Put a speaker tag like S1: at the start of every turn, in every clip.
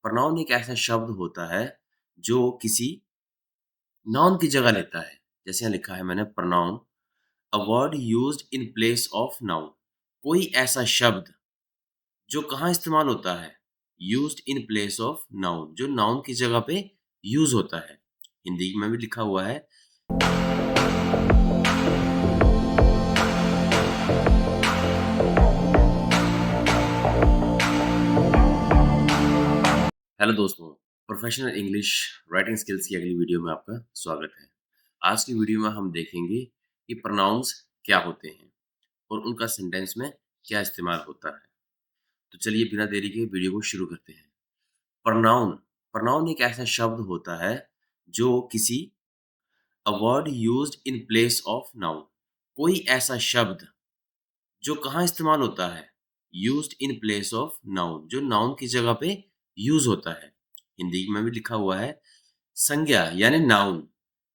S1: Pronoun एक ऐसा शब्द होता है जो किसी नाउन की जगह लेता है। जैसे यहाँ लिखा है मैंने pronoun, a word used in place of noun. कोई ऐसा शब्द जो कहाँ इस्तेमाल होता है? Used in place of noun, जो नाउन की जगह पे यूज होता है। हिंदी में भी लिखा हुआ है। हेलो दोस्तों, प्रोफेशनल इंग्लिश राइटिंग स्किल्स की अगली वीडियो में आपका स्वागत है। आज की वीडियो में हम देखेंगे कि प्रोनाउंस क्या होते हैं और उनका सेंटेंस में क्या इस्तेमाल होता है। तो चलिए बिना देरी के वीडियो को शुरू करते हैं। प्रोनाउन प्रोनाउन एक ऐसा शब्द होता है जो किसी a word used in place of noun. कोई ऐसा शब्द जो कहाँ इस्तेमाल होता है? Used in place of noun, जो नाउन की जगह पे यूज होता है। हिंदी में भी लिखा हुआ है। संज्ञा यानी नाउन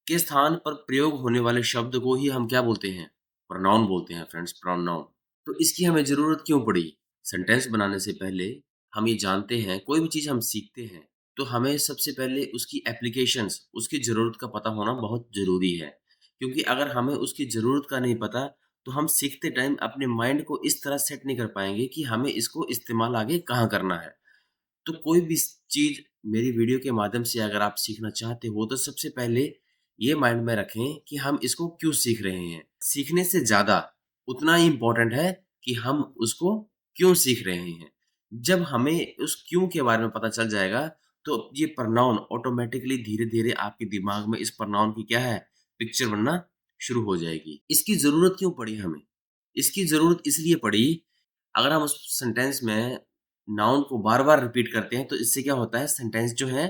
S1: के स्थान पर प्रयोग होने वाले शब्द को ही हम क्या बोलते हैं? प्रोनाउन बोलते हैं फ्रेंड्स, प्रोनाउन। तो इसकी हमें जरूरत क्यों पड़ी? सेंटेंस बनाने से पहले हम ये जानते हैं, कोई भी चीज हम सीखते हैं तो हमें सबसे पहले उसकी एप्लीकेशंस, उसकी जरूरत का पता होना बहुत जरूरी है। क्योंकि अगर हमें उसकी जरूरत का नहीं पता तो हम सीखते टाइम अपने माइंड को इस तरह सेट नहीं कर पाएंगे कि हमें इसको इस्तेमाल आगे कहाँ करना है। तो कोई भी चीज़ मेरी वीडियो के माध्यम से अगर आप सीखना चाहते हो तो सबसे पहले ये माइंड में रखें कि हम इसको क्यों सीख रहे हैं। सीखने से ज़्यादा उतना ही इम्पोर्टेंट है कि हम उसको क्यों सीख रहे हैं। जब हमें उस क्यों के बारे में पता चल जाएगा तो ये प्रोनाउन ऑटोमेटिकली धीरे-धीरे आपके दिमाग में इस प्रोनाउन की क्या है, पिक्चर बनना शुरू हो जाएगी। इसकी ज़रूरत क्यों पड़ी हमें? इसकी ज़रूरत इसलिए पड़ी, अगर हम उस सेंटेंस में नाउन को बार-बार रिपीट करते हैं तो इससे क्या होता है, सेंटेंस जो है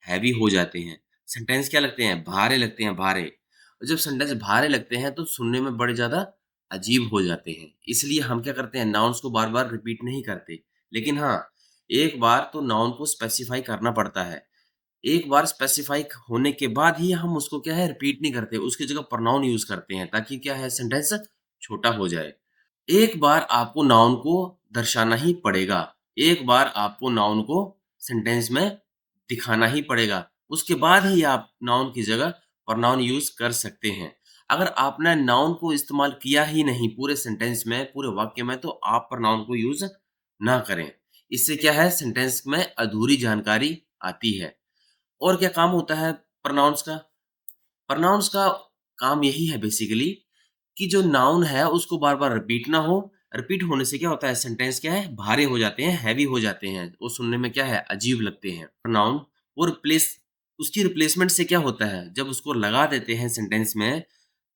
S1: हैवी हो जाते हैं। सेंटेंस क्या लगते हैं? भारे लगते हैं, भारे। और जब सेंटेंस भारे लगते हैं तो सुनने में बड़े ज़्यादा अजीब हो जाते हैं। इसलिए हम क्या करते हैं, नाउन्स को बार-बार रिपीट नहीं करते। लेकिन हाँ, एक बार तो नाउन को स्पेसिफाई करना पड़ता है। एक बार स्पेसिफाई होने के बाद ही हम उसको क्या है, रिपीट नहीं करते, उसकी जगह प्रोनाउन यूज़ करते हैं ताकि क्या है, सेंटेंस छोटा हो जाए। एक बार आपको नाउन को दर्शाना ही पड़ेगा। एक बार आपको नाउन को सेंटेंस में दिखाना ही पड़ेगा। उसके बाद ही आप नाउन की जगह प्रोनाउन यूज़ कर सकते हैं। अगर आपने नाउन को इस्तेमाल किया ही नहीं पूरे सेंटेंस में, पूरे वाक्य में, तो आप प्रोनाउन को यूज़ ना करें। इससे क्या है, सेंटेंस में अधूरी जानकारी आती है। और क्या काम होता है प्रोनाउंस का? प्रोनाउंस का काम यही है बेसिकली कि जो नाउन है उसको बार-बार रिपीट ना हो। रिपीट होने से क्या होता है, सेंटेंस क्या है, भारी हो जाते हैं, हैवी हो जाते हैं। वो सुनने में क्या है, अजीब लगते हैं। नाउन वो रिप्लेस उसकी रिप्लेसमेंट से क्या होता है, जब उसको लगा देते हैं सेंटेंस में,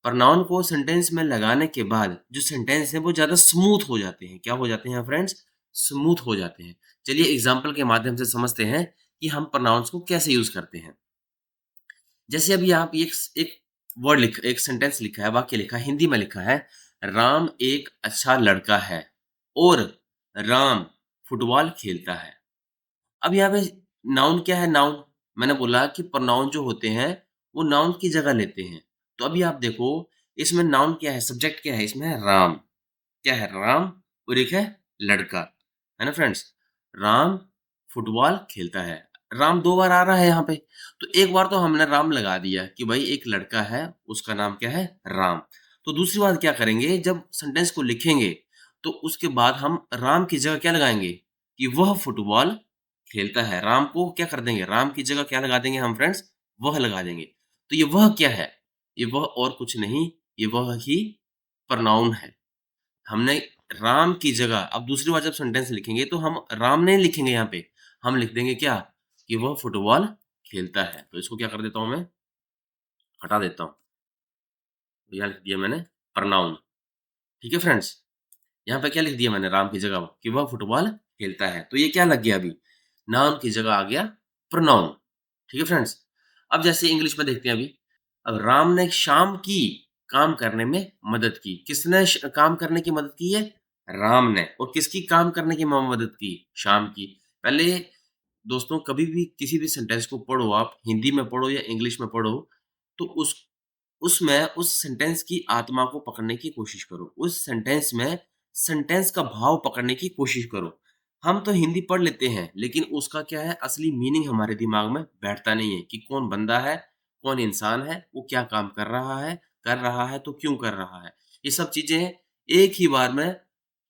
S1: प्रोनाउन को सेंटेंस में लगाने के बाद जो सेंटेंस है वो ज़्यादा स्मूथ हो जाते हैं। क्या हो जाते हैं फ्रेंड्स? स्मूथ हो जाते हैं। चलिए एग्ज़ाम्पल के माध्यम से समझते हैं कि हम प्रोनाउंस को कैसे यूज़ करते हैं। जैसे अभी आप एक एक सेंटेंस लिखा है, वाक्य लिखा है, हिंदी में लिखा है, राम एक अच्छा लड़का है और राम फुटबॉल खेलता है। अब यहाँ पे नाउन क्या है, नाउन मैंने बोला कि प्रोनाउन जो होते हैं वो नाउन की जगह लेते हैं। तो अभी आप देखो, इसमें नाउन क्या है, सब्जेक्ट क्या है, इसमें है राम। क्या है, राम, और एक है लड़का, है ना फ्रेंड्स? राम फुटबॉल खेलता है। राम 2 बार आ रहा है यहाँ पे, तो एक बार तो हमने राम लगा दिया कि भाई एक लड़का है, उसका नाम क्या है, राम। तो दूसरी बात क्या करेंगे, जब सेंटेंस को लिखेंगे तो उसके बाद हम राम की जगह क्या लगाएँगे कि वह फुटबॉल खेलता है। राम को क्या कर देंगे, राम की जगह क्या लगा देंगे हम फ्रेंड्स, वह लगा देंगे। तो ये वह क्या है? ये वह और कुछ नहीं, ये वह ही प्रोनाउन है। हमने राम की जगह अब दूसरी बार जब सेंटेंस लिखेंगे तो हम राम नहीं लिखेंगे यहाँ पे, हम लिख देंगे क्या कि वह फुटबॉल खेलता है। तो इसको क्या कर देता हूँ मैं, हटा देता हूँ। तो यहाँ लिख दिया मैंने प्रोनाउन। ठीक है फ्रेंड्स? यहाँ पे क्या लिख दिया मैंने राम की जगह कि वह फुटबॉल खेलता है। तो ये क्या लग गया अभी, नाउन की जगह आ गया प्रोनाउन। ठीक है फ्रेंड्स? अब जैसे इंग्लिश में देखते हैं अभी, अब राम ने शाम की काम करने में मदद की। किसने काम करने की मदद की है? राम ने। और किसकी काम करने की मदद की? शाम की। पहले दोस्तों कभी भी किसी भी सेंटेंस को पढ़ो, आप हिंदी में पढ़ो या इंग्लिश में पढ़ो, तो उसमें उस सेंटेंस की आत्मा को पकड़ने की कोशिश करो। उस सेंटेंस में सेंटेंस का भाव पकड़ने की कोशिश करो। हम तो हिंदी पढ़ लेते हैं, लेकिन उसका क्या है असली मीनिंग हमारे दिमाग में बैठता नहीं है कि कौन बंदा है, कौन इंसान है, वो क्या काम कर रहा है तो क्यों कर रहा है। ये सब चीज़ें एक ही बार में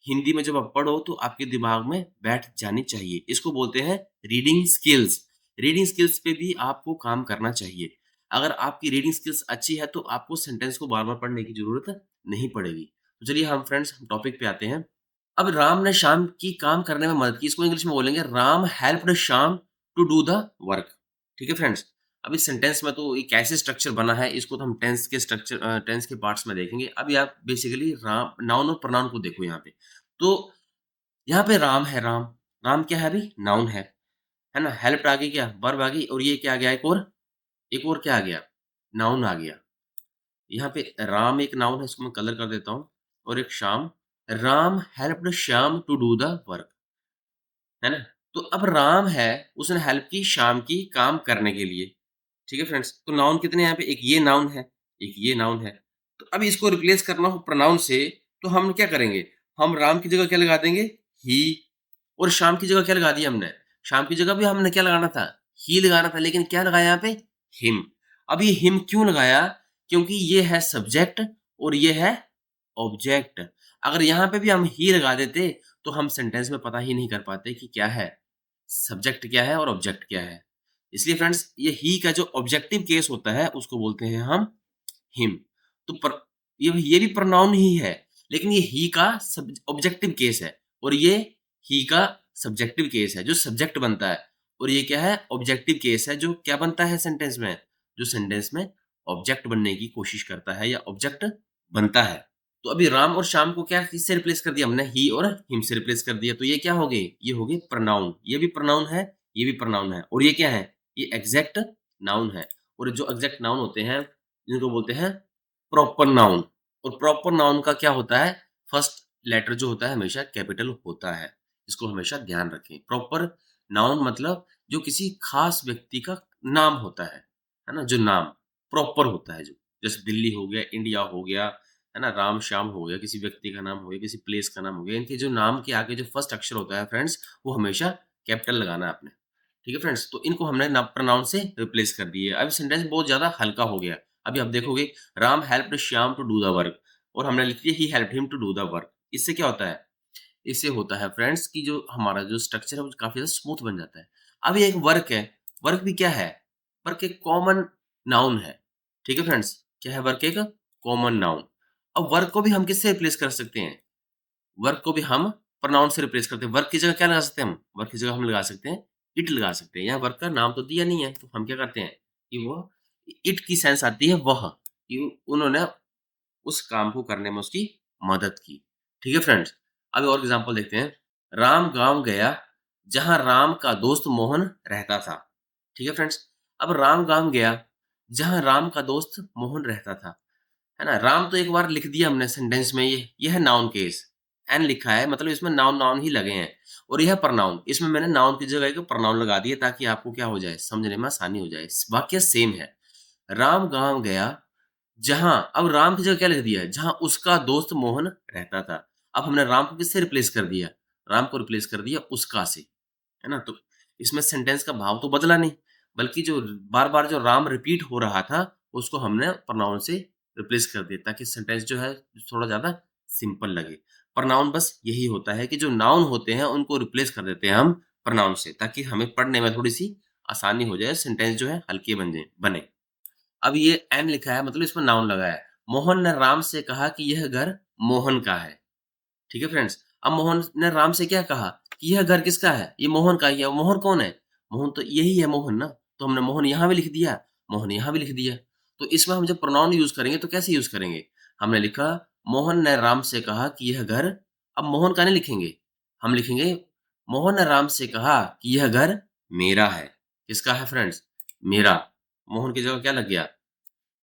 S1: हिंदी में जब आप पढ़ो तो आपके दिमाग में बैठ जानी चाहिए। इसको बोलते हैं रीडिंग स्किल्स। रीडिंग स्किल्स पे भी आपको काम करना चाहिए। अगर आपकी रीडिंग स्किल्स अच्छी है तो आपको सेंटेंस को बार-बार पढ़ने की ज़रूरत नहीं पड़ेगी। तो चलिए हम फ्रेंड्स टॉपिक पे आते हैं। अब राम ने श्याम की काम करने में मदद की, इसको इंग्लिश में बोलेंगे Ram helped Shyam to do the work. ठीक है फ्रेंड्स? अब इस सेंटेंस में तो ये कैसे स्ट्रक्चर बना है, इसको तो हम टेंस के पार्ट्स में देखेंगे। अभी आप बेसिकली राम नाउन और प्रोनाउन को देखो यहाँ पे। तो यहाँ पे राम है राम, राम क्या है अभी? नाउन है ना? हेल्प्ड आ गई क्या? वर्ब आ गई और ये क्या आ गया एक और क्या आ गया? नाउन आ गया। यहाँ पे राम एक नाउन है, इसको मैं कलर कर देता हूँ और एक Shyam, Ram helped Shyam to do the work, है ना? तो अब राम है, उसने हेल्प की श्याम की काम करने के लिए, ठीक है फ्रेंड्स? तो नाउन कितने हैं यहाँ पे? एक ये नाउन है, एक ये नाउन है। तो अब इसको रिप्लेस करना हो प्रोनाउन से, तो हम क्या करेंगे? हम राम की जगह क्या लगा देंगे? ही। और श्याम की जगह क्या लगा दिया हमने? श्याम की जगह भी हमने क्या लगाना था? ही लगाना था, लेकिन क्या लगाया यहाँ पे? हिम। अब ये हिम क्यों लगाया? क्योंकि ये है सब्जेक्ट और ये है ऑब्जेक्ट। अगर यहाँ पे भी हम ही लगा देते, तो हम सेंटेंस में पता ही नहीं कर पाते कि क्या है, सब्जेक्ट क्या है और ऑब्जेक्ट क्या है। इसलिए फ्रेंड्स ये ही का जो ऑब्जेक्टिव केस होता है, उसको बोलते हैं हम हिम। तो ये भी प्रोनाउन ही है, लेकिन ये ही का सब ऑब्जेक्टिव केस है और ये ही का सब्जेक्टिव केस है, जो सब्जेक्ट बनता है। और ये क्या है? ऑब्जेक्टिव केस है, जो क्या बनता है सेंटेंस में? जो सेंटेंस में ऑब्जेक्ट बनने की कोशिश करता है या ऑब्जेक्ट बनता है। तो अभी राम और श्याम को क्या किससे रिप्लेस कर दिया हमने? ही और हिम से रिप्लेस कर दिया। तो ये क्या हो गए? ये हो गए प्रोनाउन। ये भी प्रोनाउन है, ये भी प्रोनाउन है और ये क्या है? ये एग्जैक्ट नाउन है। और जो एग्जैक्ट नाउन होते हैं, जिनको बोलते हैं प्रॉपर नाउन। और प्रॉपर नाउन का क्या होता है? फर्स्ट लेटर जो होता है हमेशा कैपिटल होता है। इसको हमेशा ध्यान रखें। प्रॉपर नाउन मतलब जो किसी खास व्यक्ति का नाम होता है ना? जो नाम प्रॉपर होता है जो। जैसे दिल्ली हो गया, इंडिया हो गया, है ना? राम श्याम हो गया, किसी व्यक्ति का नाम हो गया, किसी प्लेस का नाम हो गया। इनके जो नाम के आगे जो फर्स्ट अक्षर होता है फ्रेंड्स, वो हमेशा कैपिटल लगाना है आपने। ठीक है फ्रेंड्स? तो इनको हमने ना प्रोनाउन से रिप्लेस कर दिए। अब सेंटेंस बहुत ज़्यादा हल्का हो गया। अभी आप देखोगे Ram helped Shyam to do the work और हमने लिख दिया he helped him to do the work. इससे क्या होता है? इससे होता है फ्रेंड्स कि जो हमारा जो स्ट्रक्चर है वो काफ़ी ज़्यादा स्मूथ बन जाता है। अब ये एक वर्क है, वर्क भी क्या है? वर्क एक कॉमन नाउन है। ठीक है फ्रेंड्स? क्या है वर्क? एक कॉमन नाउन। अब वर्क को भी हम किससे रिप्लेस कर सकते हैं? वर्क को भी हम प्रोनाउन से रिप्लेस करते हैं। वर्क की जगह क्या लगा सकते हैं हम? वर्क की जगह हम लगा सकते हैं इट लगा सकते हैं। यहाँ वर्क का नाम तो दिया नहीं है, तो हम क्या करते हैं कि वो इट की सेंस आती है वह, कि उन्होंने उस काम को करने में उसकी मदद की। ठीक है फ्रेंड्स? अब और एग्ज़ाम्पल देखते हैं। राम गाँव गया, जहाँ राम का दोस्त मोहन रहता था। ठीक है फ्रेंड्स? अब राम गाँव गया, जहाँ राम का दोस्त मोहन रहता था। है ना? राम तो एक बार लिख दिया हमने सेंटेंस में, ये है नाउन केस। एन लिखा है मतलब इसमें नाउन नाउन ही लगे हैं और यह प्रोनाउन। इसमें मैंने नाउन की जगह एक प्रोनाउन लगा दिए ताकि आपको क्या हो जाए? समझने में आसानी हो जाए। वाक्य सेम है। राम गाँव गया, जहाँ अब राम की जगह क्या लिख दिया है? जहाँ उसका दोस्त मोहन रहता था। अब हमने राम को किससे रिप्लेस कर दिया? राम को रिप्लेस कर दिया उसका से। है ना? तो इसमें सेंटेंस का भाव तो बदला नहीं, बल्कि जो बार-बार जो राम रिपीट हो रहा था, उसको हमने प्रोनाउन से रिप्लेस कर दिया ताकि सेंटेंस जो है थोड़ा ज़्यादा सिंपल लगे। प्रोनाउन बस यही होता है कि जो नाउन होते हैं उनको रिप्लेस कर देते हैं हम प्रोनाउन से ताकि हमें पढ़ने में थोड़ी-सी आसानी हो जाए, सेंटेंस जो है हल्के बने। अब ये एन लिखा है मतलब इसमें नाउन लगा है। मोहन ने राम से कहा कि यह घर मोहन का है। ठीक है फ्रेंड्स? अब मोहन ने राम से क्या कहा कि यह घर किसका है? ये मोहन का ही है। मोहन कौन है? मोहन तो यही है मोहन ना। तो हमने मोहन यहाँ भी लिख दिया, मोहन यहाँ भी लिख दिया। तो इसमें हम जब प्रोनाउन यूज़ करेंगे तो कैसे यूज़ करेंगे? हमने लिखा मोहन ने राम से कहा कि यह घर, अब मोहन का नहीं लिखेंगे, हम लिखेंगे मोहन ने राम से कहा कि यह घर मेरा है। किसका है फ्रेंड्स? मेरा। मोहन की जगह क्या लग गया?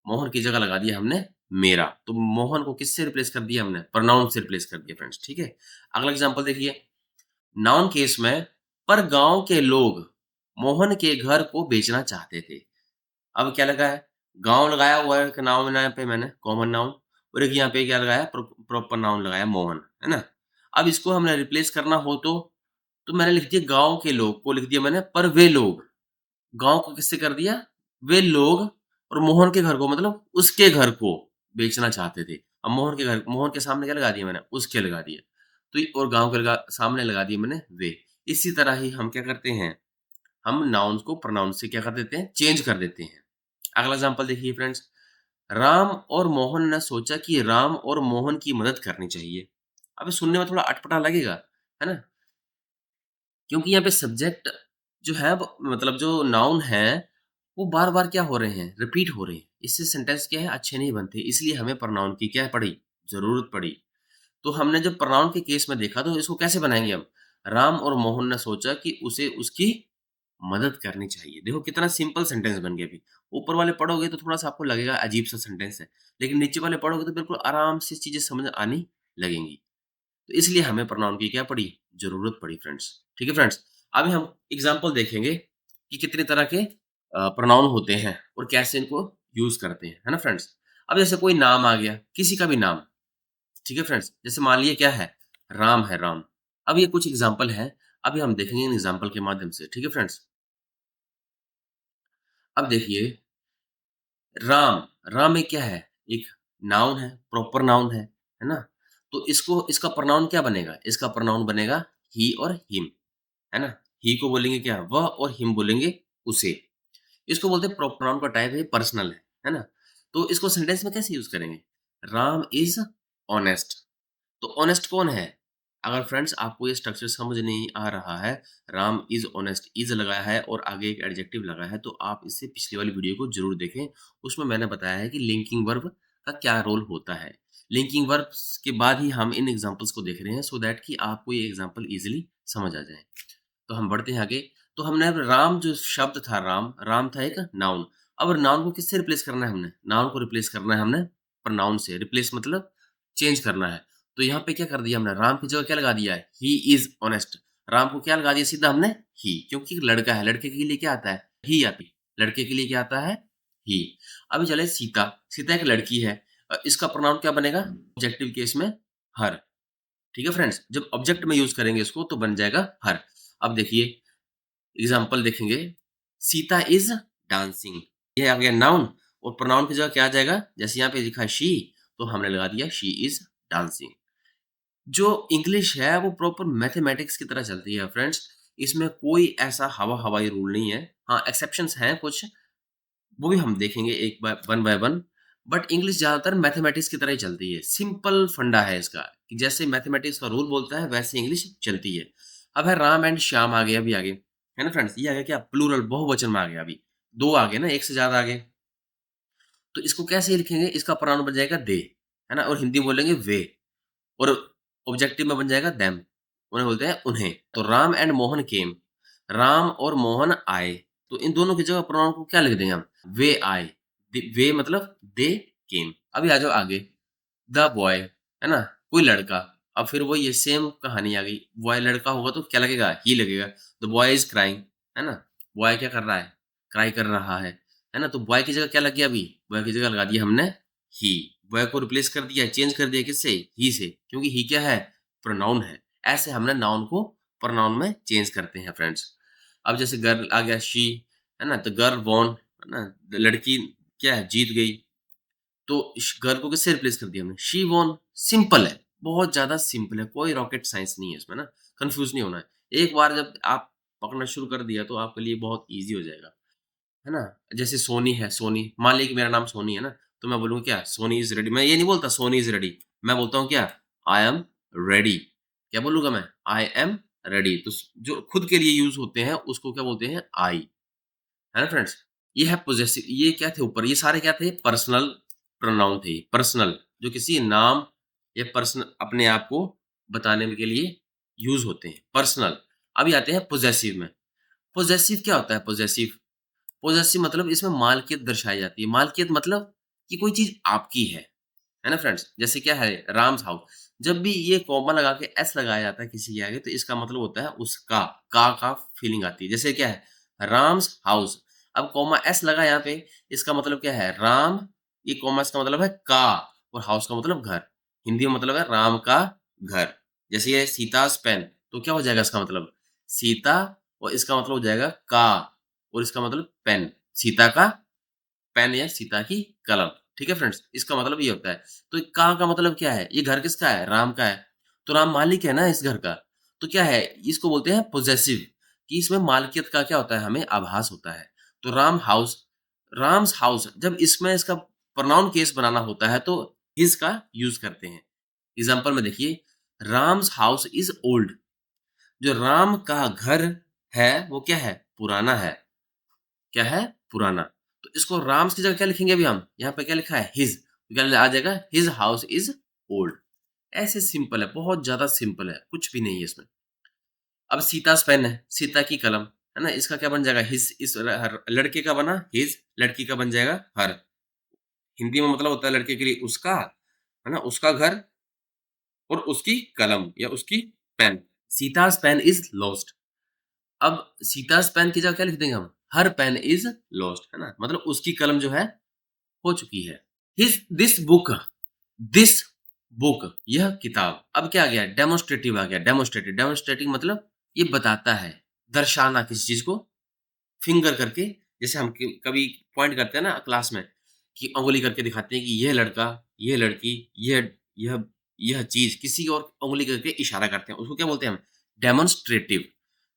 S1: मोहन की जगह लगा दिया हमने मेरा। तो मोहन को किससे रिप्लेस कर दिया हमने? प्रोनाउन से रिप्लेस कर दिया फ्रेंड्स, ठीक है? अगला एग्जांपल देखिए, नाउन केस में पर गाँव के लोग मोहन के घर को बेचना चाहते थे। अब क्या लगा है? गाँव लगाया हुआ है एक नाउन यहाँ पे मैंने, कॉमन नाउन और एक यहाँ पे क्या लगाया? प्रॉपर नाउन लगाया मोहन, है ना? अब इसको हमने रिप्लेस करना हो तो तो मैंने लिख दिया गाँव के लोग को लिख दिया मैंने पर वे लोग। गाँव को किससे कर दिया? वे लोग और मोहन के घर को मतलब उसके घर को बेचना चाहते थे। अब मोहन के सामने क्या लगा दिया मैंने? उसके लगा दिया। तो ये और गाँव के सामने लगा दिए मैंने वे। इसी तरह ही हम क्या करते हैं, हम नाउन्स को प्रोनाउन से क्या कर देते हैं? चेंज कर देते हैं। अगला एग्ज़ाम्पल देखिए फ्रेंड्स, राम और मोहन ने सोचा कि राम और मोहन की मदद करनी चाहिए। अब ये सुनने में थोड़ा अटपटा लगेगा, है ना? क्योंकि यहाँ पे सब्जेक्ट जो है वो मतलब जो नाउन है, वो बार-बार क्या हो रहे हैं? रिपीट हो रहे हैं। इससे सेंटेंस क्या है? अच्छे नहीं बनते। इसलिए हमें प्रोनाउन की क्या पड़ी? ज़रूरत पड़ी। तो हमने जब प्रोनाउन के केस में देखा तो इसको कैसे बनाएँगे हम? राम और मोहन ने सोचा कि उसे उसकी मदद करनी चाहिए। देखो कितना सिंपल सेंटेंस बन गया अभी। ऊपर वाले पढ़ोगे तो थोड़ा-सा आपको लगेगा अजीब-सा सेंटेंस है। लेकिन नीचे वाले पढ़ोगे तो बिल्कुल आराम से चीज़ें समझ आनी लगेंगी। तो इसलिए हमें प्रोनाउन की क्या पड़ी? ज़रूरत पड़ी फ्रेंड्स। ठीक है फ्रेंड्स? अभी हम एग्ज़ाम्पल देखेंगे कि कितने तरह के प्रोनाउन होते हैं और कैसे इनको यूज़ करते हैं। है ना फ्रेंड्स? अब जैसे कोई नाम आ गया, किसी का भी नाम, ठीक है फ्रेंड्स? जैसे मान लीजिए क्या है? राम है राम। अब ये कुछ एग्ज़ाम्पल हैं, अभी हम देखेंगे इन एग्ज़ाम्पल के माध्यम से। ठीक है फ्रेंड्स? अब देखिए राम, राम एक क्या है? एक नाउन है, प्रॉपर नाउन है ना? तो इसका प्रोनाउन क्या बनेगा? इसका प्रोनाउन बनेगा ही और हिम, है ना? ही को बोलेंगे क्या? वह और हिम बोलेंगे उसे। इसको बोलते हैं प्रोनाउन का टाइप है पर्सनल है ना? तो इसको सेंटेंस में कैसे यूज़ करेंगे? Ram is honest. तो ऑनेस्ट कौन है? अगर फ्रेंड्स आपको ये स्ट्रक्चर समझ नहीं आ रहा है, राम इज़ ऑनेस्ट, इज़ लगाया है और आगे एक एडजेक्टिव लगा है, तो आप इससे पिछली वाली वीडियो को ज़रूर देखें। उसमें मैंने बताया है कि लिंकिंग वर्ब का क्या रोल होता है। लिंकिंग वर्ब्स के बाद ही हम इन एग्ज़ाम्पल्स को देख रहे हैं सो दैट कि आपको ये एग्ज़ाम्पल ईज़िली समझ आ जाएँ। तो हम बढ़ते हैं आगे। तो हमने अब राम जो शब्द था राम, राम था एक नाउन। अब नाउन को किससे रिप्लेस करना है हमने? नाउन को रिप्लेस करना है हमने प्रोनाउन से। रिप्लेस मतलब चेंज करना है। तो यहाँ पे क्या कर दिया हमने? राम की जगह क्या लगा दिया है? He is honest. राम को क्या लगा दिया सीधा हमने? ही, क्योंकि लड़का है, लड़के के लिए क्या आता है? ही आती है। लड़के के लिए क्या आता है? ही। अभी चले सीता। सीता एक लड़की है। इसका प्रोनाउन क्या बनेगा? ऑब्जेक्टिव केस में हर। ठीक है फ्रेंड्स? जब ऑब्जेक्ट में यूज़ करेंगे इसको तो बन जाएगा हर। अब देखिए एग्ज़ाम्पल देखेंगे, सीता इज़ डांसिंग। ये आ गया नाउन और प्रोनाउन की जगह क्या आ जाएगा? जैसे यहाँ पे लिखा है शी, तो हमने लगा दिया शी इज़ डांसिंग। जो इंग्लिश है वो प्रॉपर मैथमेटिक्स की तरह चलती है फ्रेंड्स। इसमें कोई ऐसा हवा-हवाई रूल नहीं है। हाँ, एक्सेप्शंस हैं कुछ, वो भी हम देखेंगे एक by one by one. But English ज़्यादातर मैथमेटिक्स की तरह ही चलती है। सिंपल फंडा है इसका कि जैसे मैथमेटिक्स का रूल बोलता है वैसे इंग्लिश चलती है। अब है राम एंड श्याम आ गए अभी आगे, है ना फ्रेंड्स? ये आ गया क्या? प्लूरल बहुवचन में आ गया अभी। 2 आ गए ना, 1 से ज़्यादा आ गए। तो इसको कैसे लिखेंगे? इसका प्रोनाउन बन जाएगा दे, है ना? और हिंदी में बोलेंगे वे और ऑब्जेक्टिव में बन जाएगा देम। उन्हें बोलते हैं उन्हें। तो राम एंड मोहन केम, राम और मोहन आए। तो इन दोनों की जगह प्रोनाउन को क्या लिख देंगे हम? वे आए। वे मतलब दे केम। अभी आ जाओ आगे। द बॉय, है ना? कोई लड़का। अब फिर वही है सेम कहानी आ गई। बॉय लड़का होगा तो क्या लगेगा? ही लगेगा। द बॉय इज़ क्राइंग, है ना? बॉय क्या कर रहा है? क्राई कर रहा है ना? तो बॉय की जगह क्या लग गया अभी? बॉय की जगह लगा दिया हमने ही। बॉय को रिप्लेस कर दिया, चेंज कर दिया किससे? ही से, क्योंकि ही क्या है? प्रोनाउन है। ऐसे हमने नाउन को प्रोनाउन में चेंज करते हैं फ्रेंड्स। अब जैसे गर्ल आ गया शी, है ना? तो गर्ल वॉन, है ना? लड़की क्या है? जीत गई। तो गर्ल को किससे रिप्लेस कर दिया हमने? She von. सिंपल है, बहुत ज़्यादा सिंपल है, कोई रॉकेट साइंस नहीं है इसमें ना, कन्फ्यूज़ नहीं होना है। एक बार जब आप पकड़ना शुरू कर दिया तो आपके लिए बहुत ईज़ी हो जाएगा, है ना? जैसे सोनी है, सोनी, मान लीजिए कि मेरा नाम सोनी है ना, तो मैं बोलूँगा क्या? Soni is ready. मैं ये नहीं बोलता सोनी इज़ रेडी, मैं बोलता हूँ क्या? I am ready. क्या बोलूँगा मैं? I am ready. तो जो खुद के लिए यूज़ होते हैं उसको क्या बोलते हैं? आई। है ना फ्रेंड्स? ये है पॉसेसिव, ये क्या थे ऊपर, ये सारे क्या थे? पर्सनल प्रोनाउन थे, पर्सनल, जो किसी नाम या पर्सन अपने आप को बताने के लिए यूज़ होते हैं, पर्सनल। अभी आते हैं पॉसेसिव में। पॉसेसिव क्या होता है पॉसेसिव? पॉसेसिव मतलब इसमें मालकियत दर्शाई जाती है। मालकियत मतलब कि कोई चीज़ आपकी है ना फ्रेंड्स? जैसे क्या है? राम्स हाउस। जब भी ये कॉमा लगा के एस लगाया जाता है किसी के आगे तो इसका मतलब होता है उसका, का फीलिंग आती है। जैसे क्या है? राम्स हाउस। अब कॉमा एस लगा यहाँ पे, इसका मतलब क्या है? राम, ये कॉमा इसका मतलब है का और हाउस का मतलब घर। हिंदी में मतलब है राम का घर। जैसे ये सीताज़ पेन, तो क्या हो जाएगा इसका मतलब? सीता और इसका मतलब हो जाएगा का और इसका मतलब पेन। सीता का पेन या सीता की कलम। ठीक है फ्रेंड्स? इसका मतलब ये होता है। तो का मतलब क्या है? ये घर किसका है? राम का है। तो राम मालिक है ना इस घर का। तो क्या है? इसको बोलते हैं पॉसेसिव कि इसमें मालिकियत का क्या होता है? हमें आभास होता है। तो राम्स हाउस जब इसमें इसका प्रोनाउन केस बनाना होता है तो हिज़ का यूज़ करते हैं। एग्ज़ाम्पल में देखिए, राम्स हाउस इज़ ओल्ड। जो राम का घर है वो क्या है? पुराना है। क्या है? पुराना। तो इसको राम्स की जगह क्या लिखेंगे अभी हम? यहाँ पे क्या लिखा है? हिज़। तो क्या आ जाएगा? His house is old. ऐसे सिंपल है, बहुत ज़्यादा सिंपल है, कुछ भी नहीं है इसमें। अब सीता's पेन है, सीता की कलम, है ना? इसका क्या बन जाएगा? हिज़ इस हर लड़के का बना हिज़, लड़की का बन जाएगा हर। हिंदी में मतलब होता है लड़के के लिए उसका, है ना? उसका घर और उसकी कलम या उसकी pen. Sita's pen is lost. अब सीता's पेन की जगह क्या लिख देंगे हम? हर पेन इज़ लॉस्ट, है ना? मतलब उसकी कलम जो है हो चुकी है। हिस दिस बुक यह किताब। अब क्या आ गया? डेमोन्स्ट्रेटिव आ गया। डेमोन्स्ट्रेटिव मतलब ये बताता है, दर्शाना किसी चीज़ को फिंगर करके। जैसे हम कभी पॉइंट करते हैं ना क्लास में कि उंगली करके दिखाते हैं कि यह लड़का, यह लड़की, यह यह चीज़ किसी और उंगली करके इशारा करते हैं। उसको क्या बोलते हैं हम? डेमोन्स्ट्रेटिव,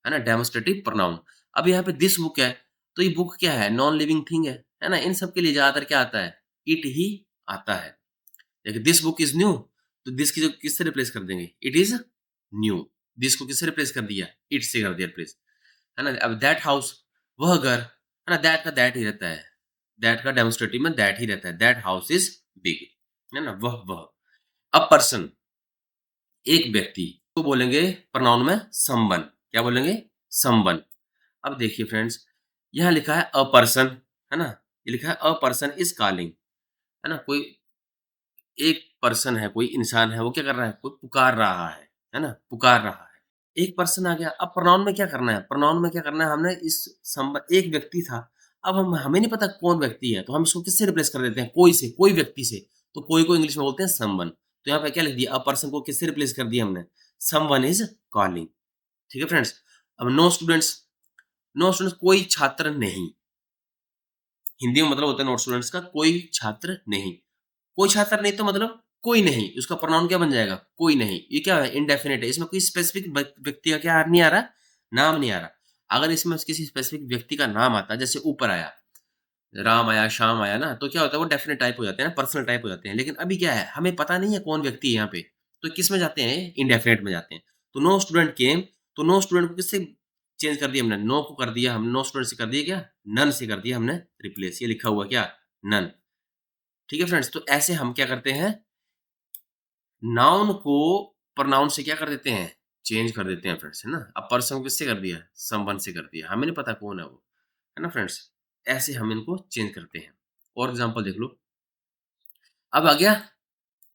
S1: है ना? Demonstrative pronoun. अब यहाँ पे दिस बुक है, तो ये बुक क्या है? नॉन लिविंग थिंग है ना? इन सब के लिए ज़्यादातर क्या आता है? इट ही आता है। देखिए दिस बुक इज़ न्यू, तो दिस की जगह किससे रिप्लेस कर देंगे? It is new. दिस को किससे रिप्लेस कर दिया? इट से कर दिया रिप्लेस, है ना? अब दैट हाउस वह घर, है ना? दैट का दैट ही रहता है। दैट का डेमोन्स्ट्रेटिव में दैट ही रहता है। दैट हाउस इज़ बिग, है ना? वह। अ पर्सन एक व्यक्ति को बोलेंगे प्रोनाउन में समवन। क्या बोलेंगे? समवन। अब देखिए फ्रेंड्स, यहाँ लिखा है अ पर्सन, है ना? ये लिखा है अ पर्सन इज़ कॉलिंग, है ना? कोई एक पर्सन है, कोई इंसान है, वो क्या कर रहा है? कोई पुकार रहा है ना? पुकार रहा है। एक पर्सन आ गया, अब प्रोनाउन में क्या करना है? प्रोनाउन में क्या करना है? हमने इस एक व्यक्ति था, अब हमें नहीं पता कौन व्यक्ति है, तो हम इसको किससे रिप्लेस कर देते हैं? कोई से, कोई व्यक्ति से। तो कोई को इंग्लिश में बोलते हैं समवन। तो यहाँ पे क्या लिख दिया? अ पर्सन को किससे रिप्लेस कर दिया हमने? Someone is calling. ठीक है फ्रेंड्स? अब नो स्टूडेंट्स कोई छात्र नहीं। हिंदी में मतलब होता है नो स्टूडेंट्स का कोई छात्र नहीं। कोई छात्र नहीं तो मतलब कोई नहीं, उसका प्रोनाउन क्या बन जाएगा? कोई नहीं। ये क्या है? इंडेफिनिट है, इसमें कोई स्पेसिफिक व्यक्ति का क्या नहीं आ रहा? नाम नहीं आ रहा। अगर इसमें किसी स्पेसिफिक व्यक्ति का नाम आता, जैसे ऊपर आया, राम आया, श्याम आया ना, तो क्या होता है? वो डेफिनिट टाइप हो जाते हैं ना, पर्सनल टाइप हो जाते हैं। लेकिन अभी क्या है? हमें पता नहीं है कौन व्यक्ति है यहाँ पे, तो किस में जाते हैं? इंडेफिनिट में जाते हैं। तो नो स्टूडेंट केम, तो नो स्टूडेंट को किससे चेंज कर दिया हमने? नो को कर दिया हम, नो स्टूडेंट से कर दिया क्या? नन से कर दिया हमने रिप्लेस। ये लिखा हुआ क्या? नन। ठीक है फ्रेंड्स? तो ऐसे हम क्या करते हैं? नाउन को प्रोनाउन से क्या कर देते हैं? चेंज कर देते हैं फ्रेंड्स, है ना? अब पर्सन को किससे कर दिया? समवन से कर दिया। हमें नहीं पता कौन है वो, है ना फ्रेंड्स? ऐसे हम इनको चेंज करते हैं। और एग्ज़ाम्पल देख लो। अब आ गया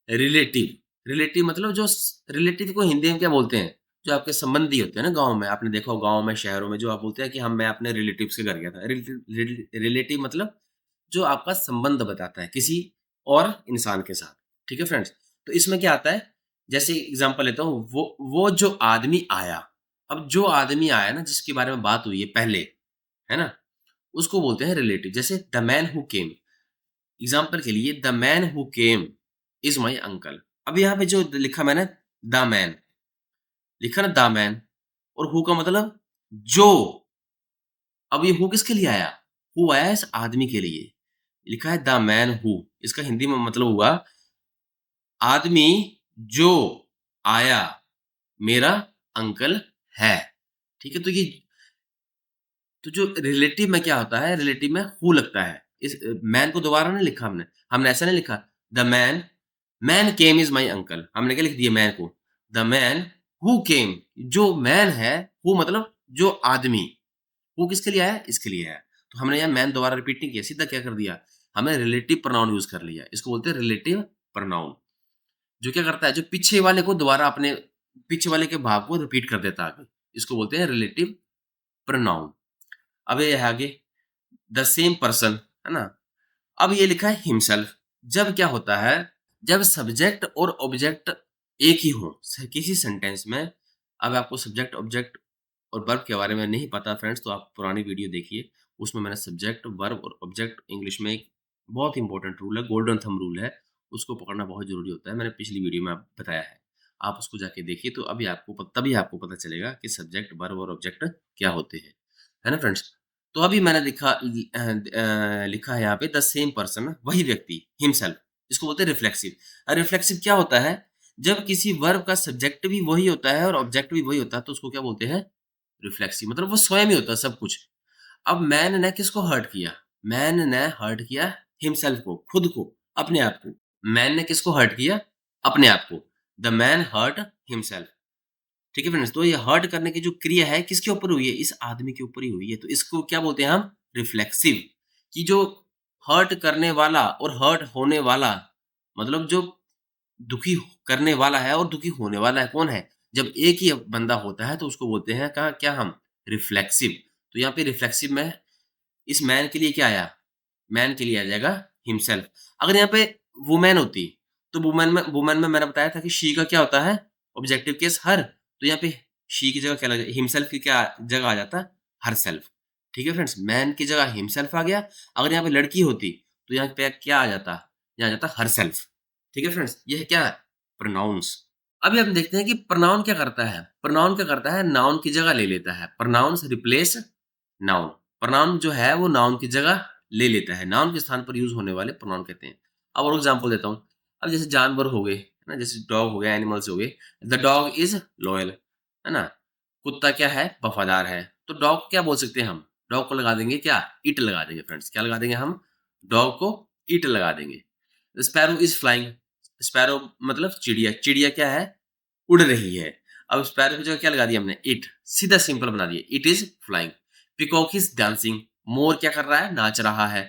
S1: रिलेटिव। रिलेटिव मतलब जो रिलेटिव को हिंदी में क्या बोलते हैं? जो आपके संबंधी होते हैं ना गाँव में। आपने देखा हो गाँव में, शहरों में जो आप बोलते हैं कि हम मैं अपने रिलेटिव्स के घर गया था। रिलेटिव मतलब जो आपका संबंध बताता है किसी और इंसान के साथ। ठीक है फ्रेंड्स? तो इसमें क्या आता है? जैसे एग्ज़ाम्पल लेता हूँ, वो जो आदमी आया। अब जो आदमी आया ना जिसके बारे में बात हुई है पहले, है ना? उसको बोलते हैं रिलेटिव। जैसे the man who came. Example के लिए the man who came is my uncle. अब यहाँ पे जो लिखा मैंने द मैन, लिखा ना द मैन, और हू का मतलब जो। अब ये हू किसके लिए आया? हू आया इस आदमी के लिए। लिखा है द मैन हू, इसका हिंदी में मतलब हुआ आदमी जो आया मेरा अंकल है। ठीक है? तो जो रिलेटिव में क्या होता है? रिलेटिव में हू लगता है। इस मैन को दोबारा नहीं लिखा हमने। हमने ऐसा नहीं लिखा the man came is my uncle. हमने क्या लिख दिया मैन को? द मैन हू केम। जो मैन है, हू मतलब जो आदमी। हू किसके लिए आया? इसके लिए आया। तो हमने यहाँ मैन दोबारा रिपीट नहीं किया, सीधा क्या कर दिया? हमने रिलेटिव प्रोनाउन यूज़ कर लिया। इसको बोलते हैं रिलेटिव प्रोनाउन। जो क्या करता है? जो पीछे वाले को दोबारा अपने पीछे वाले के भाग को रिपीट कर देता है आगे। इसको बोलते हैं रिलेटिव प्रोनाउन। अब ये है आगे द सेम पर्सन, है ना? अब ये लिखा है हिमसेल्फ। जब क्या होता है? जब सब्जेक्ट और ऑब्जेक्ट एक ही हो किसी सेंटेंस में। अब आपको सब्जेक्ट, ऑब्जेक्ट और वर्ब के बारे में नहीं पता फ्रेंड्स तो आप पुरानी वीडियो देखिए, उसमें मैंने सब्जेक्ट, वर्ब और ऑब्जेक्ट इंग्लिश में एक बहुत इंपॉर्टेंट रूल है, गोल्डन थंब रूल है, उसको पकड़ना बहुत ज़रूरी होता है। मैंने पिछली वीडियो में आप बताया है। आप उसको जाके देखिए तो तभी आपको पता चलेगा कि सब्जेक्ट, वर्ब और ऑब्जेक्ट क्या होते हैं। है ना फ्रेंड्स? तो अभी मैंने लिखा है यहाँ पे द सेम पर्सन, वही व्यक्ति, हिमसेल्फ, जिसको बोलते हैं रिफ्लेक्सिव। रिफ्लेक्सिव क्या होता है? जब किसी वर्ब का सब्जेक्ट भी वही होता है और ऑब्जेक्ट भी वही होता है तो उसको क्या बोलते हैं? रिफ्लेक्सिव, मतलब वो स्वयं ही होता है सब कुछ। अब मैन ने किसको हर्ट किया? मैन ने हर्ट किया हिमसेल्फ को, खुद को, अपने आप को। मैन ने किसको हर्ट किया? अपने आप को। The man hurt himself. ठीक है फ्रेंड्स? तो ये हर्ट करने की जो क्रिया है किसके ऊपर हुई है? इस आदमी के ऊपर ही हुई है। तो इसको क्या बोलते हैं हम? रिफ्लेक्सिव। कि जो हर्ट करने वाला और हर्ट होने वाला, मतलब जो दुखी करने वाला है और दुखी होने वाला है कौन है? जब एक ही बंदा होता है तो उसको बोलते हैं क्या हम? रिफ्लेक्सिव। तो यहाँ पे रिफ्लेक्सिव में इस मैन के लिए क्या आया? मैन के लिए आ जाएगा हिमसेल्फ। अगर यहाँ पे वुमन होती, तो वुमन में मैंने बताया था कि शी का क्या होता है? ऑब्जेक्टिव केस हर। तो यहाँ पे शी की जगह क्या लग हिमसेल्फ की क्या जगह आ जाता? हरसेल्फ। ठीक है फ्रेंड्स? मैन की जगह हिमसेल्फ आ गया। अगर यहाँ पे लड़की होती, तो यहाँ पे क्या आ जाता? यहाँ आ जाता हरसेल्फ। ठीक है फ्रेंड्स? ये है क्या? प्रोनाउन्स। अभी हम देखते हैं कि प्रोनाउन क्या करता है? प्रोनाउन क्या करता है? नाउन की जगह ले लेता है। Pronounce replace noun. प्रोनाउन जो है वो नाउन की जगह ले लेता है। नाउन के स्थान पर यूज़ होने वाले प्रोनाउन कहते हैं। अब और एग्ज़ाम्पल देता हूँ। अब जैसे जानवर हो गए, है ना? जैसे डॉग हो गया, एनिमल्स हो गए। द डॉग इज़ लॉयल, है ना? कुत्ता क्या है? वफ़ादार है। तो डॉग को क्या बोल सकते हैं हम? डॉग को लगा देंगे क्या? इट लगा देंगे फ्रेंड्स। क्या लगा देंगे हम? डॉग को इट लगा देंगे। Sparrow is flying. स्पैरो मतलब चिड़िया। चिड़िया क्या है? उड़ रही है। अब स्पैरो की जगह क्या लगा दिया हमने? इट। सीधा सिंपल बना दिया। It is flying. Peacock is dancing. मोर क्या कर रहा है? नाच रहा है।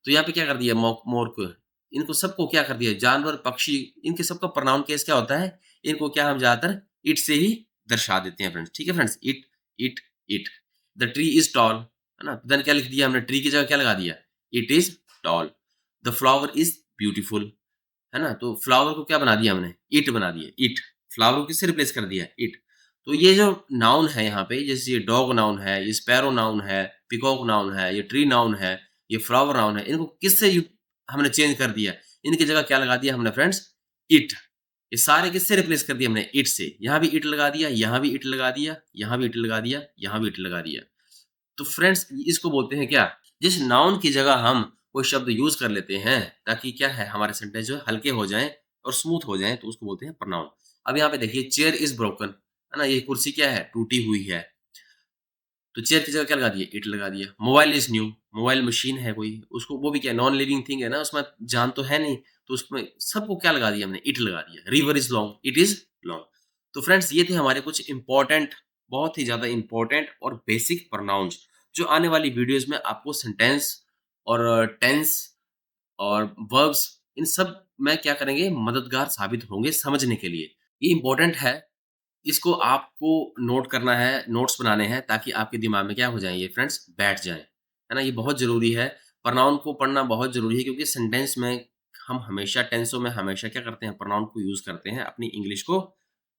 S1: तो यहाँ पे क्या कर दिया मोर को? इनको सबको क्या कर दिया? जानवर, पक्षी, इनके सबका प्रोनाउन केस क्या होता है? इनको क्या हम ज़्यादातर इट से ही दर्शा देते हैं फ्रेंड्स। ठीक है friends? It, it, it. The tree is tall, है ना? देन क्या लिख दिया हमने? ट्री की जगह क्या लगा दिया? It is tall. The flower is beautiful, है ना? तो फ्लावर को क्या बना दिया हमने? इट बना दिया, इट। फ्लावर को किससे रिप्लेस कर दिया? इट। तो ये जो नाउन है यहाँ पे, जैसे ये डॉग नाउन है, ये स्पैरो नाउन है, पीकॉक नाउन है, ये ट्री नाउन है, ये फ्लावर नाउन है, इनको किससे हमने चेंज कर दिया? इनकी जगह क्या लगा दिया हमने फ्रेंड्स? इट। ये सारे किससे रिप्लेस कर दिए हमने? इट से। यहाँ भी इट लगा दिया, यहाँ भी इट लगा दिया, यहाँ भी इट लगा दिया, यहाँ भी इट लगा दिया। तो फ्रेंड्स इसको बोलते हैं क्या? जिस नाउन की जगह हम कोई शब्द यूज़ कर लेते हैं ताकि क्या है हमारे सेंटेंस जो है हल्के हो जाएँ और स्मूथ हो जाएँ तो उसको बोलते हैं प्रोनाउन। अब यहाँ पे देखिए चेयर इज़ ब्रोकन, है ना? ये कुर्सी क्या है? टूटी हुई है। तो चेयर की जगह क्या लगा दिया? इट लगा दिया। Mobile is new, mobile machine है कोई, उसको वो भी क्या है? नॉन लिविंग थिंग है ना, उसमें जान तो है नहीं, तो उसमें सबको क्या लगा दिया हमने? इट लगा दिया। River is long, it is long. तो फ्रेंड्स ये थे हमारे कुछ इम्पोर्टेंट, बहुत ही ज़्यादा इम्पोर्टेंट और बेसिक प्रोनाउंस जो आने वाली वीडियोज़ में आपको सेंटेंस और टेंस और वर्ब्स इन सब में क्या करेंगे? मददगार साबित होंगे समझने के लिए। ये इम्पोर्टेंट है, इसको आपको नोट करना है, नोट्स बनाने हैं ताकि आपके दिमाग में क्या हो जाएँ ये फ्रेंड्स बैठ जाएँ। है ना? ये बहुत ज़रूरी है। प्रोनाउन को पढ़ना बहुत ज़रूरी है क्योंकि सेंटेंस में हम हमेशा टेंसों में हमेशा क्या करते हैं? प्रोनाउन को यूज़ करते हैं अपनी इंग्लिश को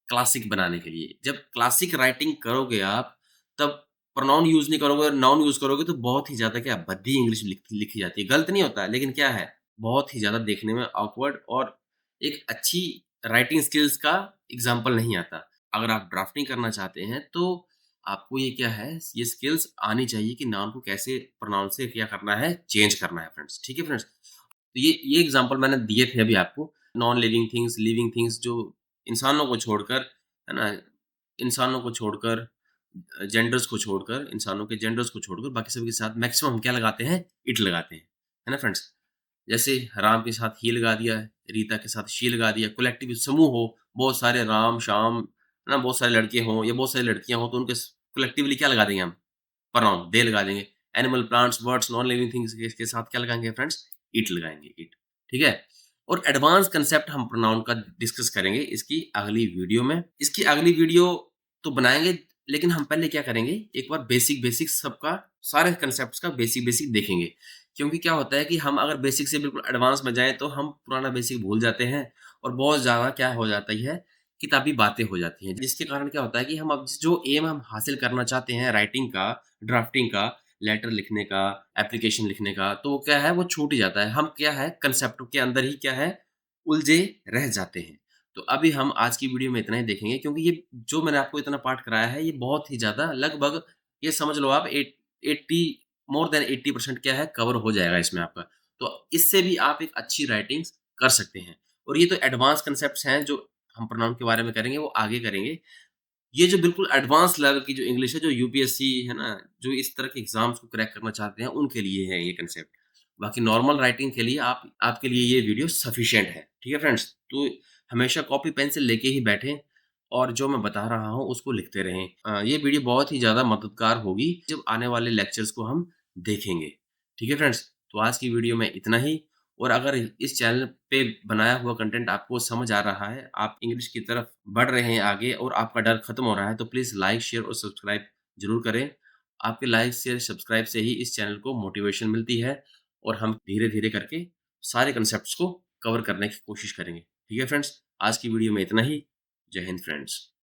S1: क्लासिक बनाने के लिए। जब क्लासिक राइटिंग करोगे आप, तब प्रोनाउन यूज़ नहीं करोगे और नाउन यूज़ करोगे तो बहुत ही ज़्यादा क्या भद्दी इंग्लिश लिखी जाती है। गलत नहीं होता है, लेकिन क्या है, बहुत ही ज़्यादा देखने में ऑकवर्ड और एक अच्छी राइटिंग स्किल्स का एग्ज़ाम्पल नहीं आता। अगर आप ड्राफ्टिंग करना चाहते हैं, तो आपको ये क्या है, ये स्किल्स आनी चाहिए कि नाउन को कैसे प्रोनाउन से क्या करना है, चेंज करना है फ्रेंड्स। ठीक है फ्रेंड्स? तो ये एग्ज़ाम्पल मैंने दिए थे अभी आपको। Non living things, living things जो इंसानों को छोड़कर, है ना? इंसानों को छोड़कर, जेंडर्स को छोड़कर, इंसानों के जेंडर्स को छोड़कर बाकी सभी के साथ मैक्सिमम हम क्या लगाते हैं? इट लगाते हैं। है ना फ्रेंड्स? जैसे राम के साथ ही लगा दिया, रीता के साथ शी लगा दिया, कलेक्टिव समूह हो, बहुत सारे राम, श्याम, है ना? बहुत सारे लड़के हों या बहुत सारी लड़कियाँ हों, तो उनके कलेक्टिवली क्या लगा देंगे हम? प्रोनाउन दे लगा देंगे। Animal, plants, birds, non living things के साथ क्या लगाएँगे फ्रेंड्स? इट लगाएँगे, इट। ठीक है? और एडवांस कांसेप्ट हम प्रोनाउन का डिस्कस करेंगे इसकी अगली वीडियो में। इसकी अगली वीडियो तो बनाएँगे, लेकिन हम पहले क्या करेंगे, एक बार बेसिक सबका, सारे कांसेप्ट्स का बेसिक देखेंगे। क्योंकि क्या होता है कि हम अगर बेसिक से बिल्कुल एडवांस में जाएँ, तो हम पुराना बेसिक भूल जाते हैं और बहुत ज़्यादा क्या हो जाता ही है किताबी बातें हो जाती हैं, जिसके कारण क्या होता है कि हम अब जो एम हम हासिल करना चाहते हैं राइटिंग का, ड्राफ्टिंग का, लेटर लिखने का, एप्लीकेशन लिखने का, तो वो क्या है वो छूट ही जाता है। हम क्या है कांसेप्ट के अंदर ही क्या है उलझे रह जाते हैं। तो अभी हम आज की वीडियो में इतना ही देखेंगे क्योंकि ये जो मैंने आपको इतना पाठ कराया है ये बहुत ही ज़्यादा लगभग ये समझ लो आप 80 मोर देन 80% क्या है कवर हो जाएगा इसमें आपका। तो इससे भी आप एक अच्छी राइटिंग्स कर सकते हैं। और ये तो एडवांस कांसेप्ट्स हैं जो हम प्रोनाउन के बारे में करेंगे वो आगे करेंगे। ये जो बिल्कुल एडवांस लेवल की जो इंग्लिश है, जो यूपीएससी है ना, जो इस तरह के एग्ज़ाम्स को क्रैक करना चाहते हैं, उनके लिए है ये कांसेप्ट। बाकी नॉर्मल राइटिंग के लिए आप आपके लिए ये वीडियो सफिशिएंट है। ठीक है फ्रेंड्स? तो हमेशा कॉपी पेंसिल लेके ही बैठें और जो मैं बता रहा हूँ उसको लिखते रहें। ये वीडियो बहुत ही ज़्यादा मददगार होगी जब आने वाले लेक्चर्स को हम देखेंगे। ठीक है फ्रेंड्स? तो आज की वीडियो में इतना ही। और अगर इस चैनल पे बनाया हुआ कंटेंट आपको समझ आ रहा है, आप इंग्लिश की तरफ बढ़ रहे हैं आगे और आपका डर खत्म हो रहा है, तो प्लीज़ लाइक, शेयर और सब्सक्राइब ज़रूर करें। आपके लाइक, शेयर, सब्सक्राइब से ही इस चैनल को मोटिवेशन मिलती है और हम धीरे-धीरे करके सारे कॉन्सेप्ट्स को कवर करने की कोशिश करेंगे। ठीक है फ्रेंड्स? आज की वीडियो में इतना ही। जय हिंद फ्रेंड्स।